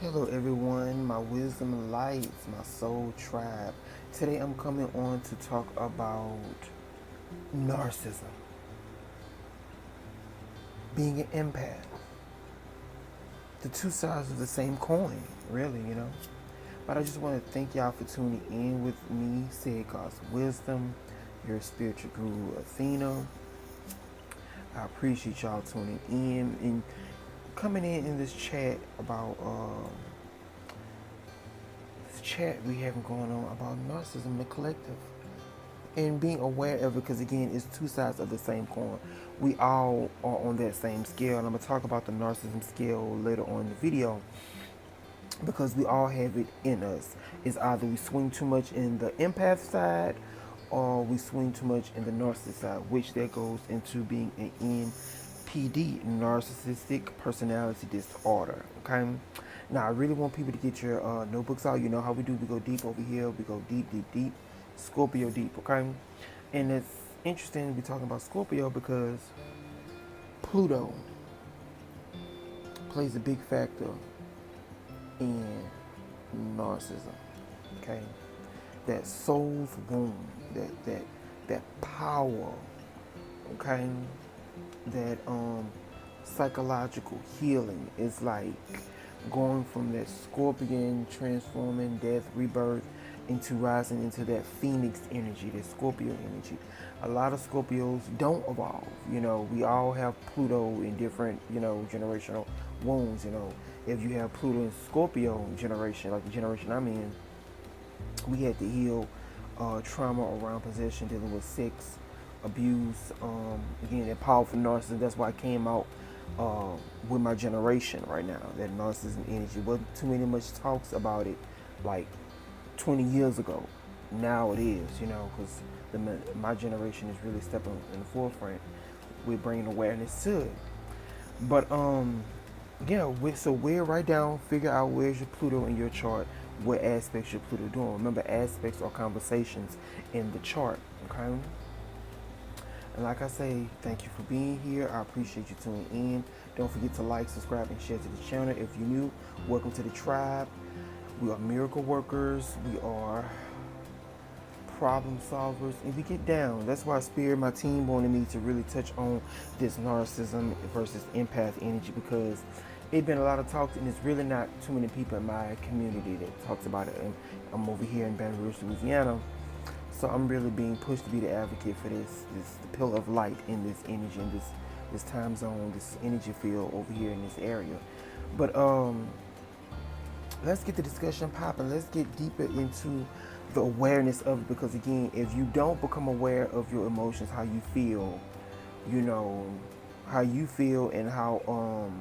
Hello everyone, my wisdom lights, my soul tribe. Today I'm coming on to talk about narcissism, being an empath. The two sides of the same coin, really. But I just want to thank y'all for tuning in with me, Say God's Wisdom, your spiritual guru Athena. I appreciate y'all tuning in and coming in this chat about this chat we having going on about narcissism, the collective. And being aware of it, because again, it's two sides of the same coin. We all are on that same scale, and I'm gonna talk about the narcissism scale later on in the video, because we all have it in us. It's either we swing too much in the empath side, or we swing too much in the narcissist side, which that goes into being an NPD, narcissistic personality disorder. Okay. Now I really want people to get your notebooks out. You know how we do. We go deep over here. We go deep, deep, deep. Scorpio deep. Okay. And it's interesting to be talking about Scorpio because Pluto plays a big factor in narcissism. Okay. That soul's wound, that power, okay, that psychological healing is like going from that scorpion transforming death rebirth into rising into that phoenix energy, that Scorpio energy. A lot of Scorpios don't evolve. We all have Pluto in different, generational wounds. If you have Pluto in Scorpio generation, like the generation I'm in, we had to heal trauma around possession, dealing with sex abuse. Again, that powerful narcissism. That's why I came out with my generation right now. That narcissism energy wasn't too many much talks about it, like 20 years ago. Now it is, because my generation is really stepping in the forefront. We're bringing awareness to it. But yeah, so where write down, figure out where's your Pluto in your chart, what aspects your Pluto doing. Remember, aspects are conversations in the chart, okay? And like I say, thank you for being here. I appreciate you tuning in. Don't forget to like, subscribe, and share to the channel. If you're new, welcome to the tribe. We are miracle workers. We are problem solvers, and we get down. That's why Spirit, my team, wanted me to really touch on this narcissism versus empath energy, because it's been a lot of talks, and it's really not too many people in my community that talks about it. And I'm over here in Baton Rouge, Louisiana, so I'm really being pushed to be the advocate for this the pillar of light in this energy, in this time zone, this energy field over here in this area. But let's get the discussion popping. Let's get deeper into the awareness of it, because again, if you don't become aware of your emotions, how you feel, you know, how you feel, and how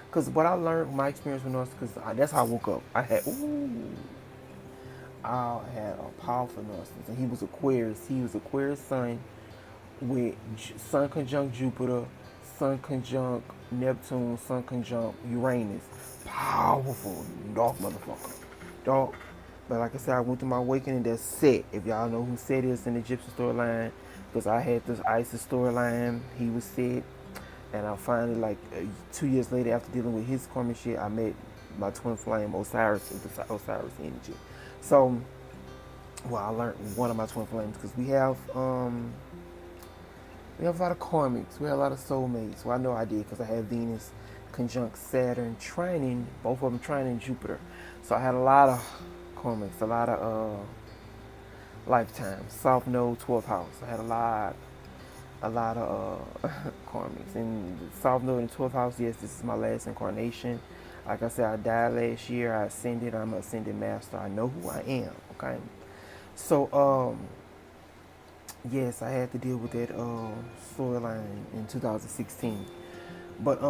because what I learned from my experience with narcissism, because that's how I woke up. I had a powerful narcissist, and he was Aquarius. He was Aquarius sun with Sun conjunct Jupiter, Sun conjunct Neptune, Sun conjunct Uranus. Powerful, dark motherfucker. Dark. But like I said, I went through my awakening. That's Set. If y'all know who Set is in the Egyptian storyline, because I had this Isis storyline, he was Set. And I finally, like 2 years later, after dealing with his karmic shit, I met my twin flame, Osiris, with the Osiris energy. So, well, I learned one of my twin flames, because we have a lot of karmics. We have a lot of soulmates. Well, I know I did, because I had Venus conjunct Saturn trining, both of them trining Jupiter. So I had a lot of karmics, a lot of lifetimes. South Node, 12th house. I had a lot of karmics. And South Node in 12th house, yes, this is my last incarnation. Like I said, I died last year. I ascended. I'm an ascended master. I know who I am. Okay. So, yes, I had to deal with that storyline in 2016. But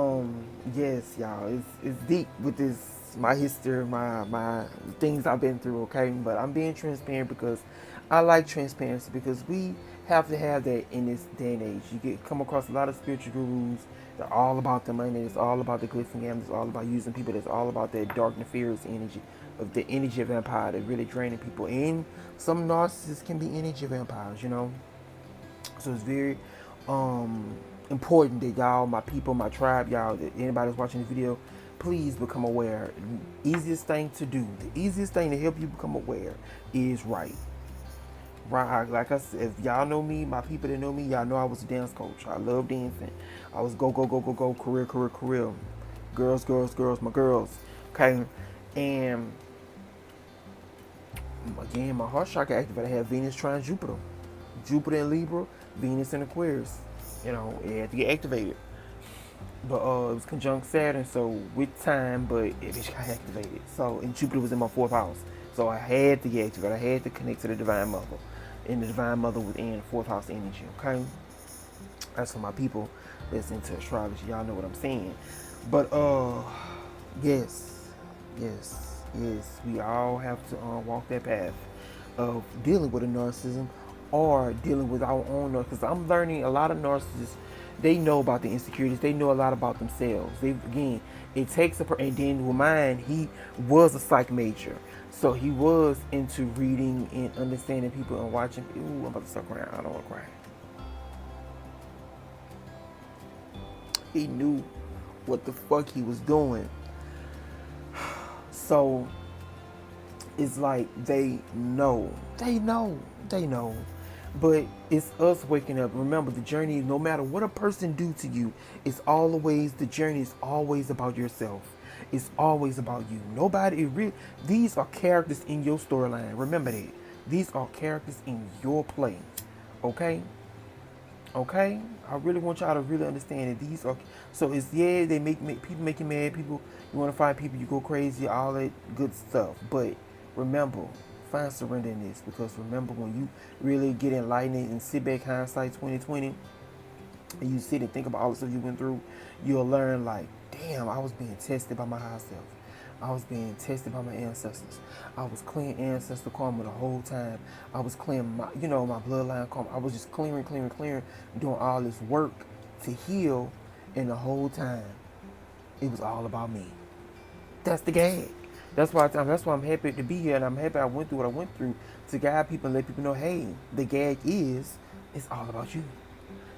yes, y'all, it's deep with this, my history, my things I've been through. Okay, but I'm being transparent because I like transparency, because we have to have that in this day and age. You come across a lot of spiritual gurus. They're all about the money. It's all about the glitz and glam. It's all about using people. It's all about that dark, nefarious energy, of the energy of vampire. They're really draining people. And some narcissists can be energy vampires. So it's very important that y'all, my people, my tribe, y'all, that anybody that's watching the video, please become aware. The easiest thing to do, the easiest thing to help you become aware is write. Right, like I said, if y'all know me, my people that know me, y'all know I was a dance coach. I love dancing. I was go, go, go, go, go, career, career, career. Girls, girls, girls, my girls. Okay. And again, my heart chakra activated. I had Venus trine Jupiter. Jupiter in Libra, Venus in Aquarius. You know, it had to get activated. But it was conjunct Saturn, so with time, but it just got activated. So, and Jupiter was in my fourth house. So I had to get activated. I had to connect to the Divine Mother. And the Divine Mother within fourth house energy, okay? That's for my people that's into astrology. Y'all know what I'm saying. But yes, yes, yes. We all have to walk that path of dealing with a narcissism or dealing with our own narcissism. Because I'm learning a lot of narcissists, they know about the insecurities. They know a lot about themselves. They, again, it takes a and then with mine, he was a psych major. So he was into reading and understanding people and watching. Ooh, I'm about to start crying. I don't want to cry. He knew what the fuck he was doing. So it's like they know. They know. They know. But it's us waking up. Remember, the journey, no matter what a person do to you, it's always, the journey is always about yourself. It's always about you. Nobody, these are characters in your storyline. Remember that. These are characters in your play. Okay? Okay? I really want y'all to really understand that these are, so it's, yeah, they make people make you mad. People, you want to find people, you go crazy, all that good stuff. But remember, find surrender in this, because remember, when you really get enlightened and sit back, hindsight 2020, and you sit and think about all the stuff you went through, you'll learn like, damn, I was being tested by my high self. I was being tested by my ancestors. I was clearing ancestor karma the whole time. I was clearing my, my bloodline karma. I was just clearing, doing all this work to heal, and the whole time, it was all about me. That's the gag. That's why I'm happy to be here, and I'm happy I went through what I went through, to guide people and let people know, hey, the gag is, it's all about you.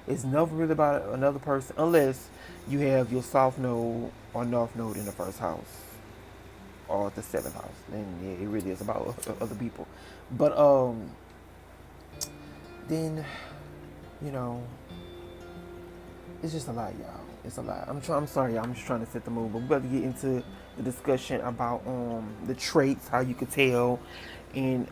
It's never really about another person, unless you have your south node or north node in the first house or the seventh house. Then yeah, it really is about other people. But then, it's just a lot, y'all. It's a lot. I'm sorry, y'all. I'm just trying to set the mood. But we're about to get into the discussion about the traits, how you could tell, and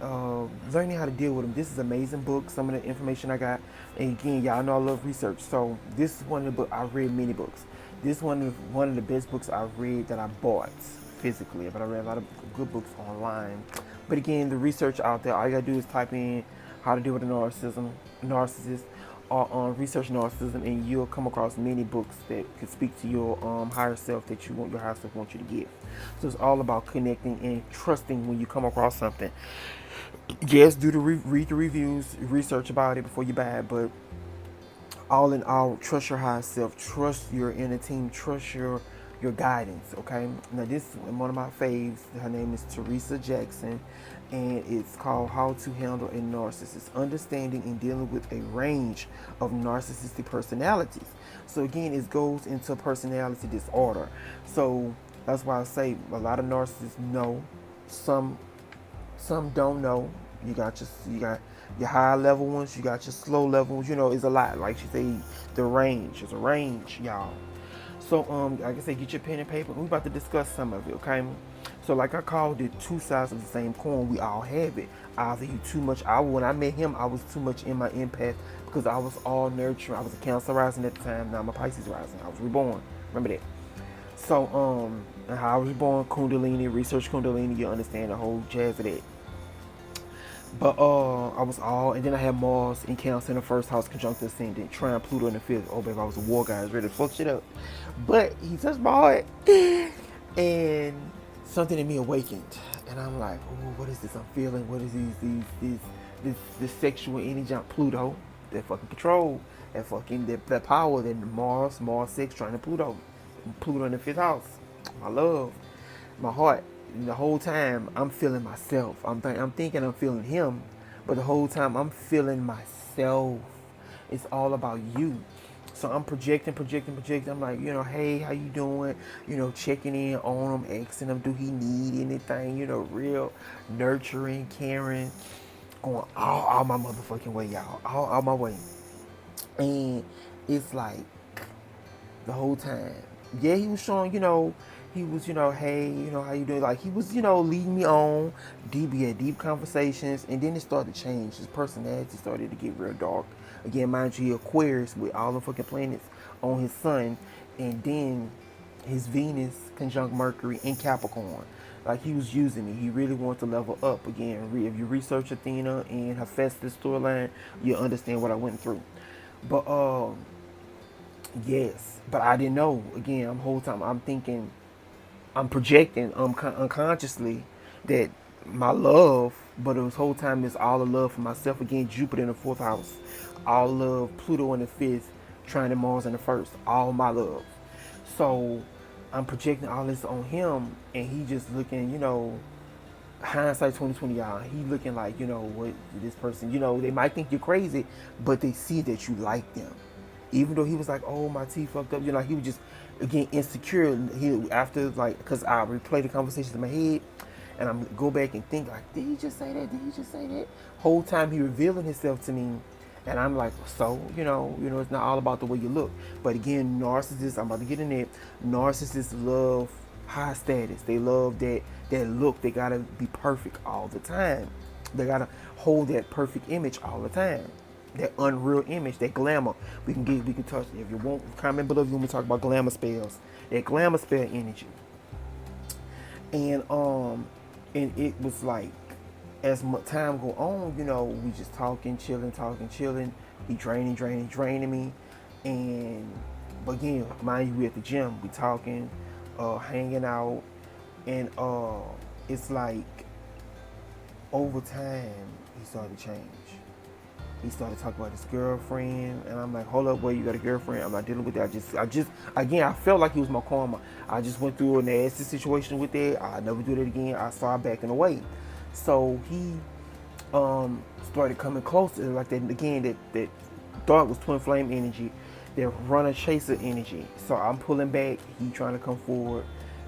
learning how to deal with them. This is an amazing book. Some of the information I got, and again, y'all know I love research. So this is one of the books. I've read many books. This is one of the best books I've read that I bought physically, but I read a lot of good books online. But again, the research out there, all you gotta do is type in how to deal with a narcissist, or research narcissism, and you'll come across many books that could speak to your higher self, that your higher self wants you to give. So it's all about connecting and trusting when you come across something. Yes, read the reviews, research about it before you buy it, but all in all, trust your higher self, trust your inner team, trust your guidance. Okay, now this is one of my faves. Her name is Teresa Jackson, and it's called How to Handle a Narcissist, Understanding and Dealing with a Range of Narcissistic Personalities. So again, it goes into personality disorder. So that's why I say a lot of narcissists know, some don't know. You got your high level ones, you got your slow level ones. It's a lot. Like she said, the range is a range, y'all. So, like I said, get your pen and paper. We're about to discuss some of it, okay? So, like I called it, two sides of the same coin. We all have it. Either you too much. When I met him, I was too much in my empath, because I was all nurturing. I was a Cancer rising at the time. Now I'm a Pisces rising. I was reborn. Remember that. So, and how I was reborn, Kundalini, research Kundalini. You understand the whole jazz of that. But I was all, and then I had Mars in Cancer in the first house, conjunct ascendant, trine Pluto in the fifth. Oh baby, I was a war guy, I was ready to fuck shit up. But he touched my heart, and something in me awakened, and I'm like, oh, what is this I'm feeling? What is this sexual energy on Pluto? That fucking control, that fucking that power, that Mars sex trying to Pluto in the fifth house. My love, my heart. And the whole time I'm feeling myself. I'm thinking I'm feeling him, but the whole time I'm feeling myself. It's all about you. So I'm projecting. I'm like, hey, how you doing? Checking in on him, asking him, do he need anything? Real nurturing, caring, going all my motherfucking way, y'all, all my way. And it's like the whole time, yeah, he was showing, he was, hey, how you doing? Like he was, leading me on deep, we had deep conversations, and then it started to change. His personality started to get real dark. Again, mind you, he Aquarius with all the fucking planets on his sun, and then his Venus conjunct Mercury in Capricorn. Like he was using me. He really wanted to level up again. If you research Athena and her Festus storyline, you'll understand what I went through. But yes, but I didn't know. Again, I'm whole time I'm thinking, I'm projecting unconsciously that my love, but it was whole time is all the love for myself. Again, Jupiter in the fourth house, all love, Pluto in the fifth, trining Mars in the first, all my love. So I'm projecting all this on him, and he just looking, hindsight 2020, y'all. He looking like, what this person, they might think you're crazy, but they see that you like them. Even though he was like, oh, my teeth fucked up, he was just, again, insecure. He, after, like, because I replay the conversations in my head, and I'm go back and think, like, did he just say that? Did he just say that? Whole time he revealing himself to me, and I'm like, so, it's not all about the way you look. But again, narcissists, I'm about to get in it. Narcissists love high status. They love that look. They gotta be perfect all the time. They gotta hold that perfect image all the time. That unreal image, that glamour. We can touch it. If you want, comment below if you want me to talk about glamour spells. That glamour spell energy. And it was like, as time go on, we just talking, chilling. He draining me. And but again, mind you, we at the gym, we talking, hanging out, and it's like over time he started to change. He started talking about his girlfriend, and I'm like, hold up, boy, you got a girlfriend? I'm not dealing with that. Again, I felt like he was my karma. I just went through a nasty situation with that. I'll never do that again. I started backing away. So he started coming closer, like that again. That thought was twin flame energy, that runner chaser energy. So I'm pulling back. He trying to come forward,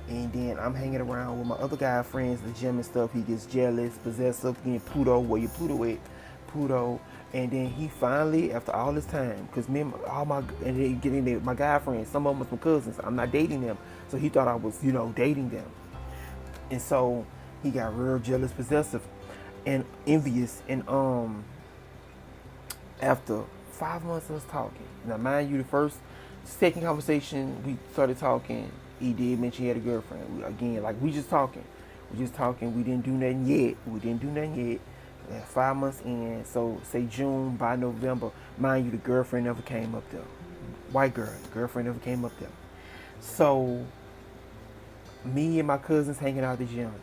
and then I'm hanging around with my other guy friends, the gym and stuff. He gets jealous, possessive. Again, Pluto, where you Pluto at? Pluto. And then he finally, after all this time, because me and all my, and they getting there, my guy friends, some of them was my cousins. I'm not dating them, so he thought I was, dating them. And so he got real jealous, possessive, and envious. And after 5 months of us talking, now mind you, second conversation we started talking, he did mention he had a girlfriend. Again, like we just talking. We didn't do nothing yet. 5 months in, so say June, by November, mind you, the girlfriend never came up there. White girl, the girlfriend never came up there. So me and my cousins hanging out at the gym.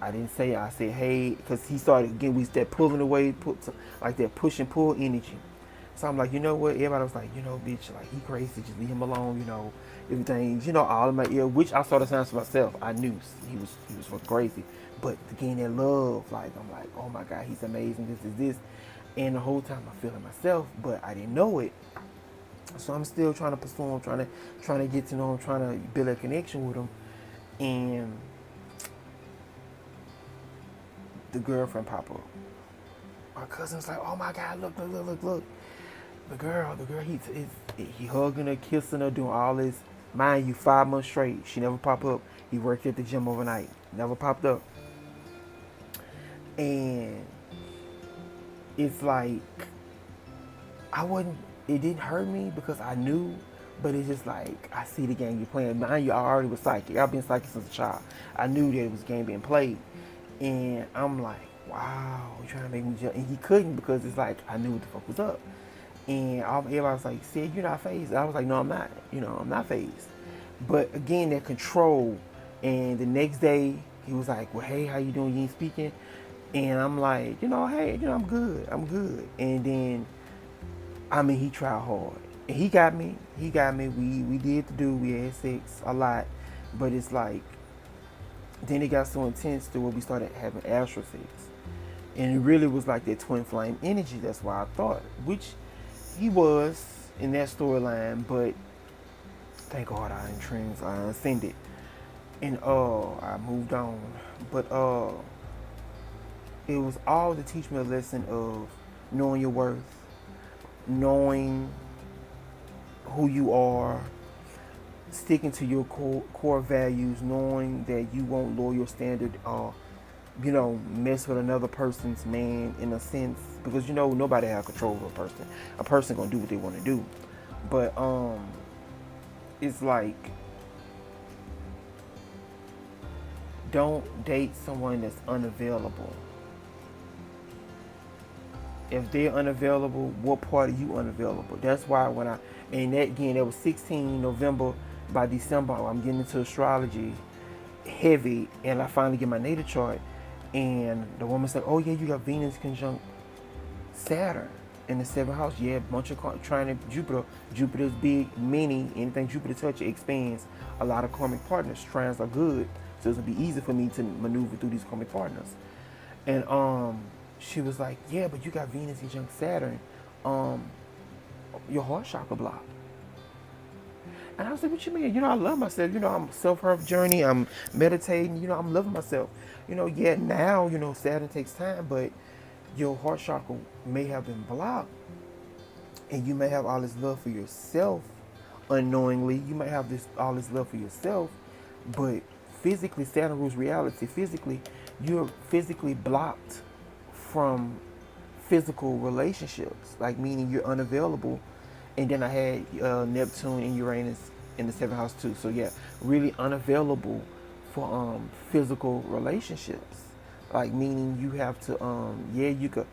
I didn't say, I said, hey, because he started, again, we started pulling away, like that push and pull energy. So I'm like, you know what? Everybody was like, bitch, like he crazy, just leave him alone, everything, all in my ear, which I started saying to myself. I knew he was fucking crazy. But again, that love, like I'm like, oh my God, he's amazing, this. And the whole time I feel it myself, but I didn't know it. So I'm still trying to pursue him, trying to get to know him, trying to build a connection with him. And the girlfriend pop up. My cousin's like, oh my God, look. The girl, he hugging her, kissing her, doing all this. Mind you, 5 months straight, she never popped up. He worked at the gym overnight, never popped up. And it's like, it didn't hurt me because I knew, but it's just like, I see the game you're playing. Mind you, I already was psychic. I've been psychic since a child. I knew that it was a game being played. And I'm like, wow, you're trying to make me jump. And he couldn't, because it's like, I knew what the fuck was up. And everybody was like, Sid, you're not phased. I was like, no, I'm not. I'm not phased. But again, that control. And the next day, he was like, well, hey, how you doing? You ain't speaking? And I'm like, hey, I'm good. And then, he tried hard. And he got me. We did the do. We had sex a lot. But it's like, then it got so intense to where we started having astral sex. And it really was like that twin flame energy. That's why I thought, which he was, in that storyline, but thank God I ascended and I moved on. But it was all to teach me a lesson of knowing your worth, knowing who you are, sticking to your core values, knowing that you won't lower your standard or mess with another person's man in a sense, because nobody has control of a person. A person gonna do what they want to do, but it's like, don't date someone that's unavailable. If they're unavailable, what part are you unavailable? That's why and that again, that was 16 November. By December, I'm getting into astrology heavy, and I finally get my natal chart, and the woman said, "Oh yeah, you got Venus conjunct Saturn in the seventh house. Yeah, bunch of trying to Jupiter. Jupiter's big, many. Anything Jupiter touch, it expands. A lot of karmic partners. Trines are good, so it's gonna be easy for me to maneuver through these karmic partners." And she was like, "Yeah, but you got Venus conjunct Saturn. Your heart chakra blocked." And I was like, "What you mean? I love myself. I'm self-help journey. I'm meditating. I'm loving myself. Yeah, now, Saturn takes time, but your heart chakra may have been blocked, and you may have all this love for yourself unknowingly. You might have all this love for yourself, but physically, Saturn rules reality. Physically, you're physically blocked from physical relationships, like meaning you're unavailable." And then I had Neptune and Uranus in the seventh house too. So yeah, really unavailable for physical relationships. Like meaning you have to yeah, you could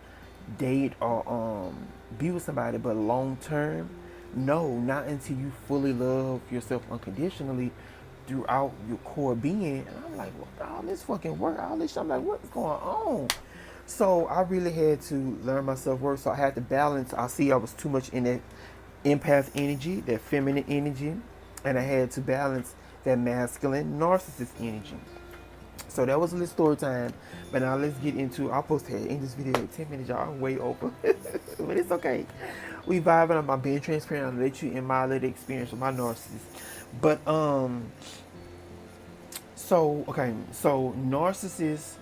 date or be with somebody, but long term, no, not until you fully love yourself unconditionally throughout your core being. And I'm like, well, all this fucking work, all this shit, I'm like, what's going on? So I really had to learn my self-worth. So I had to balance. I see I was too much in that empath energy, that feminine energy, and I had to balance that masculine narcissist energy. So that was a little story time. But now let's get into, I'll post that in this video 10 minutes, y'all. I'm way over. But it's okay. We vibing. I'm being transparent. I'll let you in my little experience with my narcissist. But so narcissists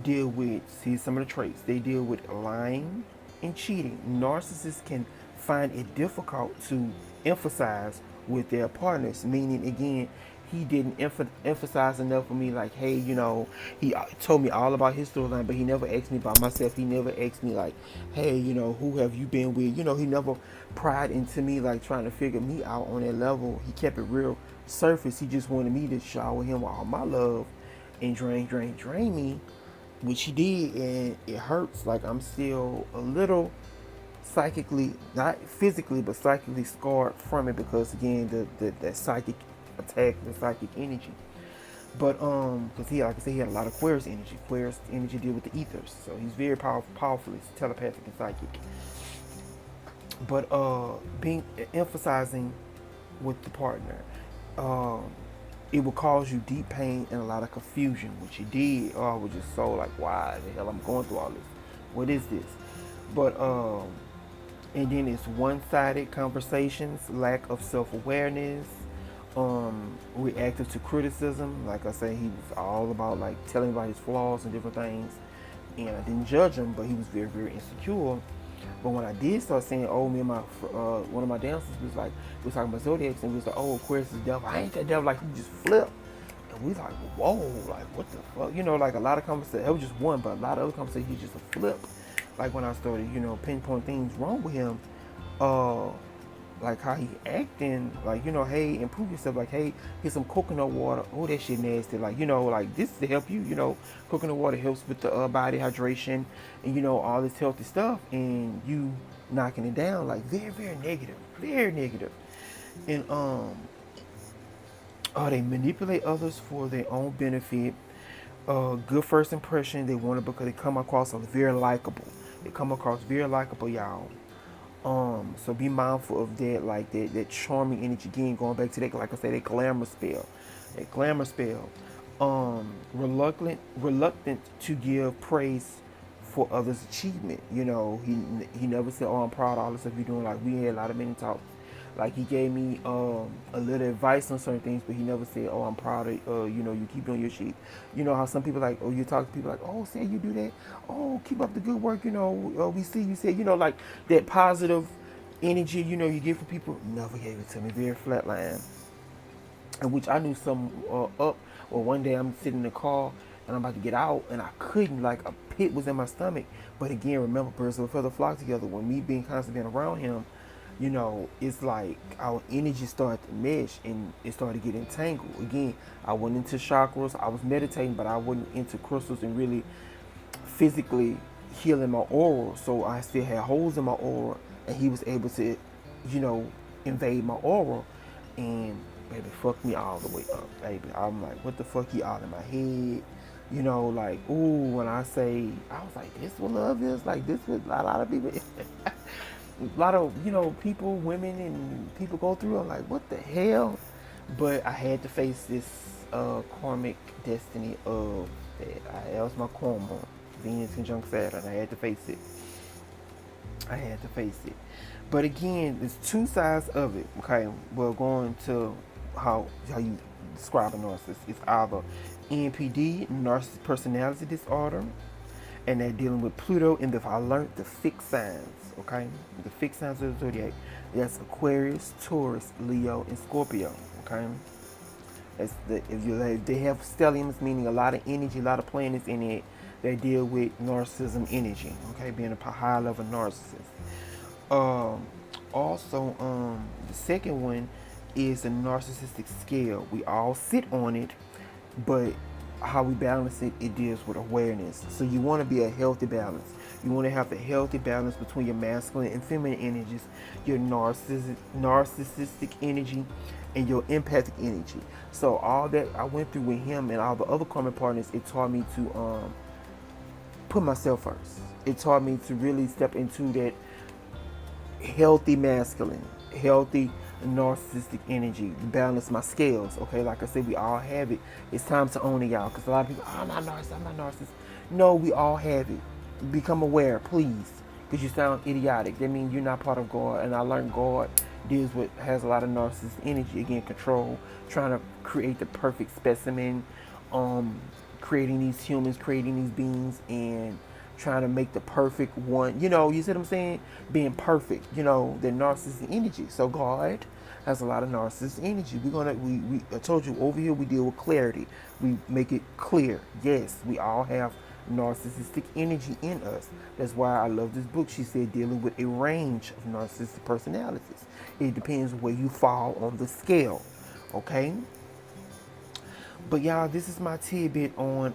deal with, see some of the traits. They deal with lying and cheating. Narcissists can find it difficult to emphasize with their partners, meaning again, he didn't emphasize enough for me, like, hey, he told me all about his storyline, but he never asked me about myself. He never asked me like, hey, who have you been with? He never pried into me, like trying to figure me out on that level. He kept it real surface. He just wanted me to shower him with all my love and drain me, which he did, and it hurts. Like, I'm still a little psychically, not physically, but psychically scarred from it, because again, that psychic attack, the psychic energy. But because he, like I said, he had a lot of Aquarius energy. Aquarius energy deal with the ethers, so he's very powerful. He's telepathic and psychic. But being emphasizing with the partner, it will cause you deep pain and a lot of confusion, which it did. I was just so like, why the hell I'm going through all this? What is this? But and then it's one-sided conversations, lack of self-awareness, reactive to criticism. Like I say, he was all about like telling about his flaws and different things, and I didn't judge him, but he was very, very insecure. But when I did start saying, oh, me and my one of my dancers was like, we was talking about zodiacs, and we was like, oh, Aquarius is the devil. I ain't that devil. Like, he just flipped, and we was like, whoa, like what the fuck? Like a lot of conversations. It was just one, but a lot of other conversations, he just a flip. Like when I started, pinpoint things wrong with him, like how he acting, like, hey, improve yourself, like, hey, get some coconut water. Oh, that shit nasty. Like, like this to help you, coconut water helps with the body hydration and, all this healthy stuff, and you knocking it down, like very, very negative, very negative. And, they manipulate others for their own benefit. Good first impression, they want it because they come across as very likable. They come across very likable, y'all. So be mindful of that, like that charming energy. Again, going back to that, like I said, that glamour spell. That glamour spell. Reluctant to give praise for others' achievement. He never said, oh, I'm proud of all the stuff you're doing. Like, we had a lot of many talks. Like he gave me a little advice on certain things, but he never said, "Oh, I'm proud of you know, you keep doing your shit." You know how some people like, oh, you talk to people like, "Oh, say you do that. Oh, keep up the good work. You know, we see you say, you know, like that positive energy. You know, you give for people." Never gave it to me. Very flat line. And which I knew some up. Or one day I'm sitting in the car and I'm about to get out and I couldn't, like a pit was in my stomach. But again, remember, birds of a feather flock together. When me being constantly being around him, you know, it's like our energy started to mesh and it started to get entangled. Again, I went into chakras. I was meditating, but I wasn't into crystals and really physically healing my aura. So I still had holes in my aura, and he was able to, you know, invade my aura, and baby, fuck me all the way up, baby. I'm like, what the fuck, he all in my head, you know, like, ooh, when I say, I was like, this what love is, like, this what a lot of people, a lot of, you know, people, women, and people go through. I'm like, what the hell? But I had to face this karmic destiny of that was my karma, Venus conjunct Saturn. I had to face it. I had to face it. But again, there's two sides of it. Okay, we're going to how you describe a narcissist. It's either NPD, narcissist personality disorder, and they're dealing with Pluto. And if I learned the fixed signs, okay, the fixed signs of the zodiac, that's Aquarius, Taurus, Leo, and Scorpio. Okay, that's if they have stelliums, meaning a lot of energy, a lot of planets in it. They deal with narcissism energy. Okay, being a high level narcissist. Um, also, the second one is the narcissistic scale. We all sit on it, but how we balance it, it deals with awareness. So you want to be a healthy balance. You want to have a healthy balance between your masculine and feminine energies, your narcissistic energy, and your empathic energy. So all that I went through with him and all the other common partners, it taught me to put myself first. It taught me to really step into that healthy masculine, healthy narcissistic energy, balance my scales. Okay, like I said, we all have it. It's time to own it, y'all, because a lot of people, oh, I'm not narcissist, I'm not narcissist. No, we all have it. Become aware, please, because you sound idiotic. That means you're not part of God. And I learned God deals with, has a lot of narcissist energy. Again, control, trying to create the perfect specimen, creating these humans, creating these beings, and trying to make the perfect one. You know, you see what I'm saying? Being perfect, you know, the narcissistic energy. So God has a lot of narcissistic energy. I told you over here we deal with clarity. We make it clear. Yes, we all have narcissistic energy in us. That's why I love this book. She said dealing with a range of narcissistic personalities. It depends where you fall on the scale. Okay? But y'all, this is my tidbit on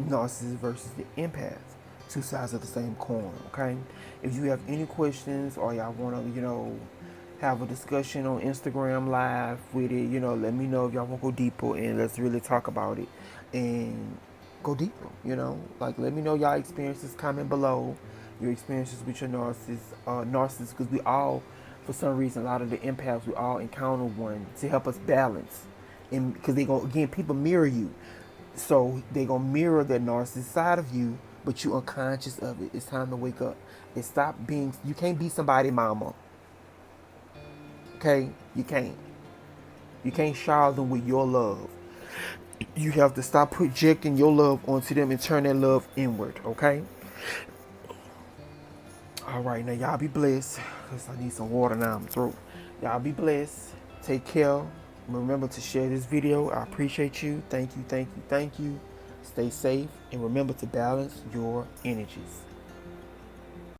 narcissist versus the empath. Two sides of the same coin, okay? If you have any questions or y'all want to, you know, have a discussion on Instagram Live with it, you know, let me know if y'all want to go deeper and let's really talk about it and go deeper, you know? Like, let me know y'all experiences, comment below your experiences with your narcissists, because we all, for some reason, a lot of the empaths, we all encounter one to help us balance. And because they go, again, people mirror you. So they gonna mirror that narcissist side of you, but you unconscious of it. It's time to wake up. And stop being. You can't be somebody, mama. Okay, you can't. You can't shower them with your love. You have to stop projecting your love onto them and turn that love inward. Okay. All right, now y'all be blessed. Cause I need some water now in my throat. Y'all be blessed. Take care. Remember to share this video. I appreciate you. Thank you, thank you, thank you. Stay safe and remember to balance your energies.